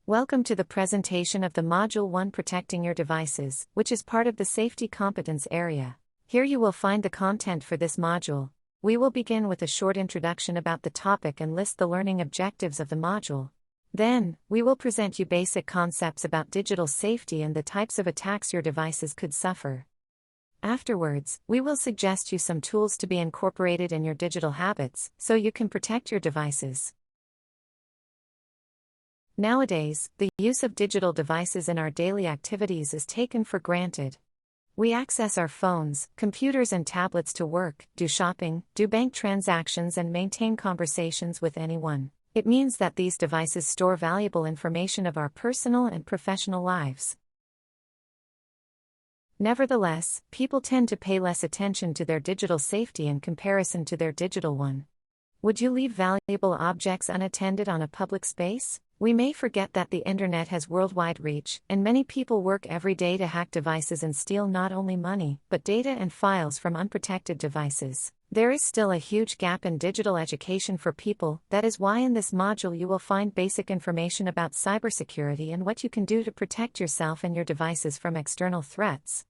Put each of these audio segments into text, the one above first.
Welcome to the presentation of the Module 1 Protecting Your Devices, which is part of the Safety Competence area. Here you will find the content for this module. We will begin with a short introduction about the topic and list the learning objectives of the module. Then, we will present you basic concepts about digital safety and the types of attacks your devices could suffer. Afterwards, we will suggest you some tools to be incorporated in your digital habits so you can protect your devices. Nowadays, the use of digital devices in our daily activities is taken for granted. We access our phones, computers and tablets to work, do shopping, do bank transactions and maintain conversations with anyone. It means that these devices store valuable information of our personal and professional lives. Nevertheless, people tend to pay less attention to their digital safety in comparison to their digital one. Would you leave valuable objects unattended on a public space? We may forget that the internet has worldwide reach, and many people work every day to hack devices and steal not only money, but data and files from unprotected devices. There is still a huge gap in digital education for people. That is why in this module you will find basic information about cybersecurity and what you can do to protect yourself and your devices from external threats.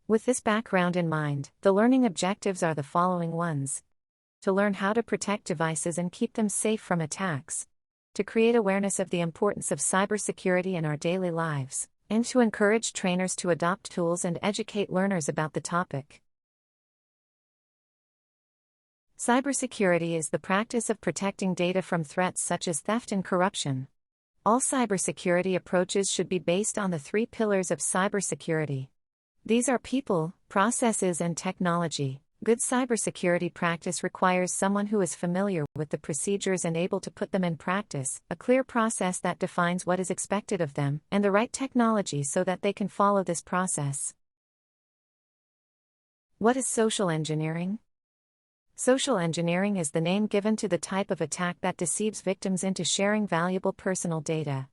With this background in mind, the learning objectives are the following ones. To learn how to protect devices and keep them safe from attacks. To create awareness of the importance of cybersecurity in our daily lives, and to encourage trainers to adopt tools and educate learners about the topic. Cybersecurity is the practice of protecting data from threats such as theft and corruption. All cybersecurity approaches should be based on the 3 pillars of cybersecurity. These are people, processes and technology. Good cybersecurity practice requires someone who is familiar with the procedures and able to put them in practice, a clear process that defines what is expected of them, and the right technology so that they can follow this process. What is social engineering? Social engineering is the name given to the type of attack that deceives victims into sharing valuable personal data.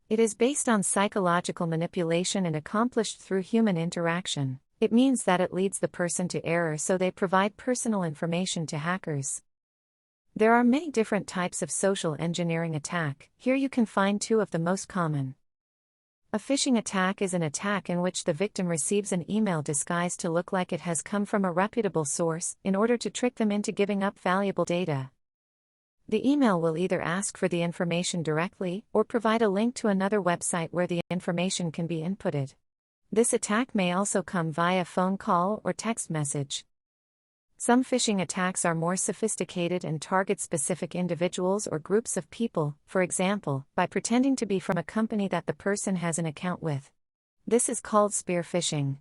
It is based on psychological manipulation and accomplished through human interaction. It means that it leads the person to error, so they provide personal information to hackers. There are many different types of social engineering attack. Here you can find 2 of the most common. A phishing attack is an attack in which the victim receives an email disguised to look like it has come from a reputable source, in order to trick them into giving up valuable data. The email will either ask for the information directly, or provide a link to another website where the information can be inputted. This attack may also come via phone call or text message. Some phishing attacks are more sophisticated and target specific individuals or groups of people, for example, by pretending to be from a company that the person has an account with. This is called spear phishing.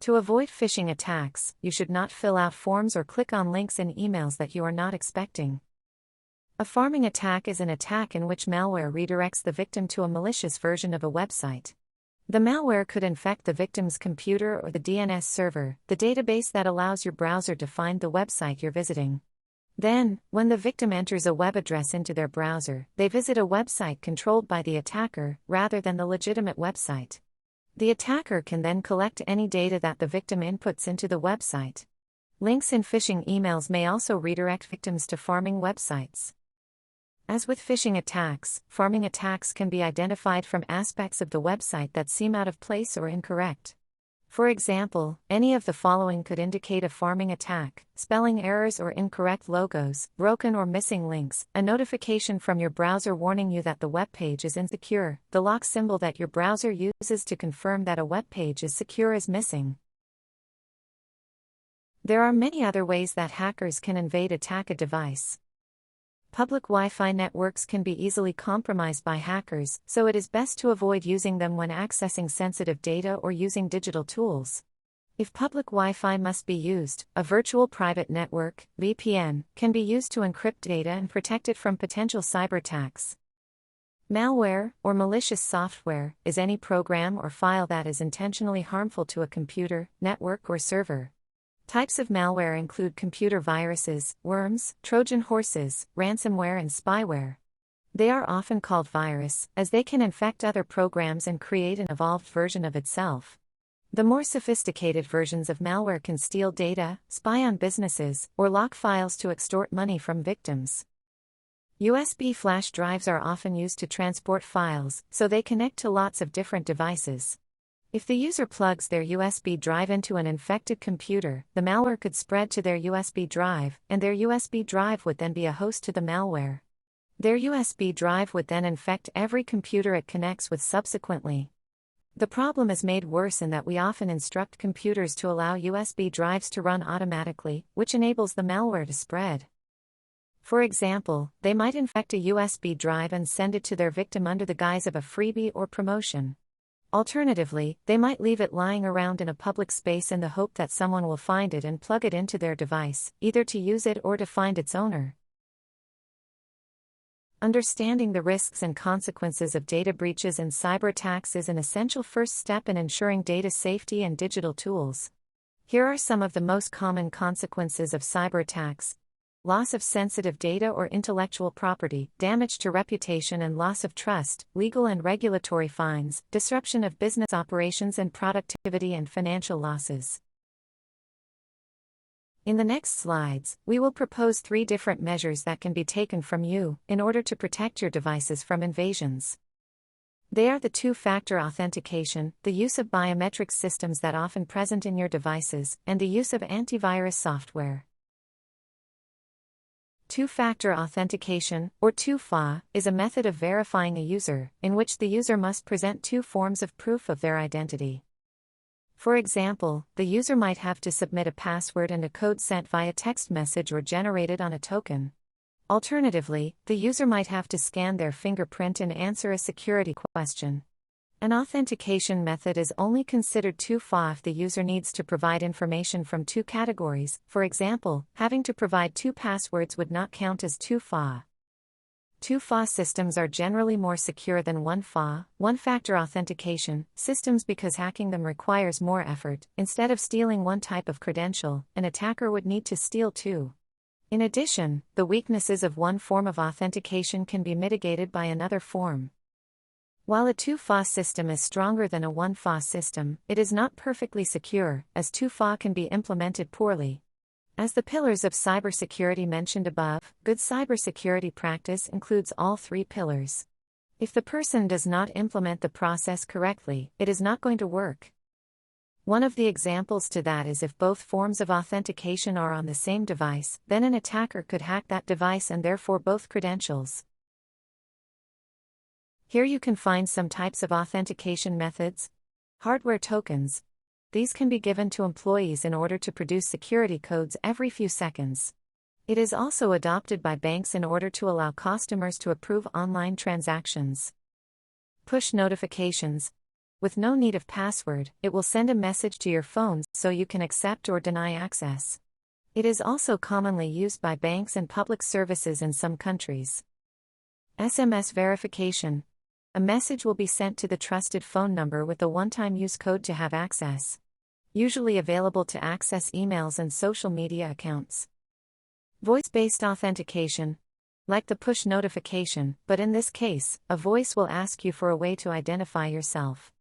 To avoid phishing attacks, you should not fill out forms or click on links in emails that you are not expecting. A pharming attack is an attack in which malware redirects the victim to a malicious version of a website. The malware could infect the victim's computer or the DNS server, the database that allows your browser to find the website you're visiting. Then, when the victim enters a web address into their browser, they visit a website controlled by the attacker, rather than the legitimate website. The attacker can then collect any data that the victim inputs into the website. Links in phishing emails may also redirect victims to pharming websites. As with phishing attacks, pharming attacks can be identified from aspects of the website that seem out of place or incorrect. For example, any of the following could indicate a pharming attack: spelling errors or incorrect logos, broken or missing links, a notification from your browser warning you that the web page is insecure, the lock symbol that your browser uses to confirm that a web page is secure is missing. There are many other ways that hackers can attack a device. Public Wi-Fi networks can be easily compromised by hackers, so it is best to avoid using them when accessing sensitive data or using digital tools. If public Wi-Fi must be used, a virtual private network, VPN, can be used to encrypt data and protect it from potential cyber attacks. Malware, or malicious software, is any program or file that is intentionally harmful to a computer, network or server. Types of malware include computer viruses, worms, Trojan horses, ransomware and spyware. They are often called virus, as they can infect other programs and create an evolved version of itself. The more sophisticated versions of malware can steal data, spy on businesses, or lock files to extort money from victims. USB flash drives are often used to transport files, so they connect to lots of different devices. If the user plugs their USB drive into an infected computer, the malware could spread to their USB drive, and their USB drive would then be a host to the malware. Their USB drive would then infect every computer it connects with subsequently. The problem is made worse in that we often instruct computers to allow USB drives to run automatically, which enables the malware to spread. For example, they might infect a USB drive and send it to their victim under the guise of a freebie or promotion. Alternatively, they might leave it lying around in a public space in the hope that someone will find it and plug it into their device, either to use it or to find its owner. Understanding the risks and consequences of data breaches and cyber attacks is an essential first step in ensuring data safety and digital tools. Here are some of the most common consequences of cyber attacks: loss of sensitive data or intellectual property, damage to reputation and loss of trust, legal and regulatory fines, disruption of business operations and productivity, and financial losses. In the next slides, we will propose 3 different measures that can be taken from you in order to protect your devices from invasions. They are the two-factor authentication, the use of biometric systems that are often present in your devices, and the use of antivirus software. Two-factor authentication, or 2FA, is a method of verifying a user, in which the user must present 2 forms of proof of their identity. For example, the user might have to submit a password and a code sent via text message or generated on a token. Alternatively, the user might have to scan their fingerprint and answer a security question. An authentication method is only considered 2FA if the user needs to provide information from 2 categories. For example, having to provide 2 passwords would not count as 2FA. 2FA systems are generally more secure than 1FA, one-factor authentication systems, because hacking them requires more effort. Instead of stealing one type of credential, an attacker would need to steal 2. In addition, the weaknesses of one form of authentication can be mitigated by another form. While a 2FA system is stronger than a 1FA system, it is not perfectly secure, as 2FA can be implemented poorly. As the pillars of cybersecurity mentioned above, good cybersecurity practice includes all 3 pillars. If the person does not implement the process correctly, it is not going to work. One of the examples to that is if both forms of authentication are on the same device, then an attacker could hack that device and therefore both credentials. Here you can find some types of authentication methods. Hardware tokens. These can be given to employees in order to produce security codes every few seconds. It is also adopted by banks in order to allow customers to approve online transactions. Push notifications. With no need of password, it will send a message to your phone so you can accept or deny access. It is also commonly used by banks and public services in some countries. SMS verification. A message will be sent to the trusted phone number with a one-time use code to have access. Usually available to access emails and social media accounts. Voice-based authentication. Like the push notification, but in this case, a voice will ask you for a way to identify yourself.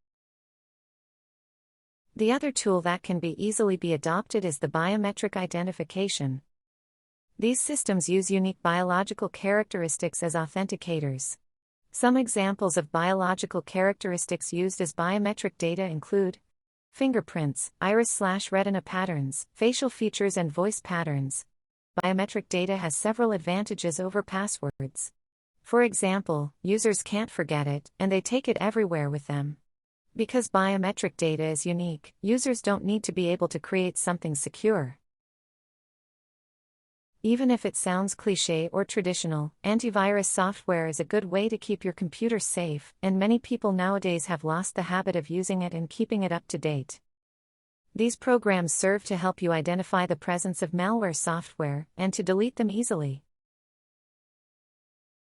The other tool that can easily be adopted is the biometric identification. These systems use unique biological characteristics as authenticators. Some examples of biological characteristics used as biometric data include fingerprints, iris/retina patterns, facial features, and voice patterns. Biometric data has several advantages over passwords. For example, users can't forget it, and they take it everywhere with them. Because biometric data is unique, users don't need to be able to create something secure. Even if it sounds cliché or traditional, antivirus software is a good way to keep your computer safe, and many people nowadays have lost the habit of using it and keeping it up to date. These programs serve to help you identify the presence of malware software and to delete them easily.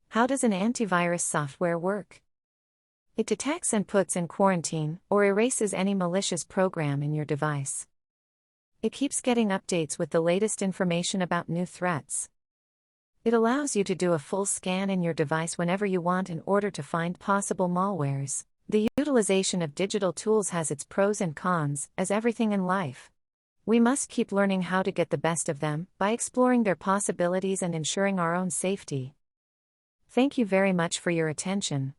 How does an antivirus software work? It detects and puts in quarantine or erases any malicious program in your device. It keeps getting updates with the latest information about new threats. It allows you to do a full scan in your device whenever you want in order to find possible malwares. The utilization of digital tools has its pros and cons, as everything in life. We must keep learning how to get the best of them by exploring their possibilities and ensuring our own safety. Thank you very much for your attention.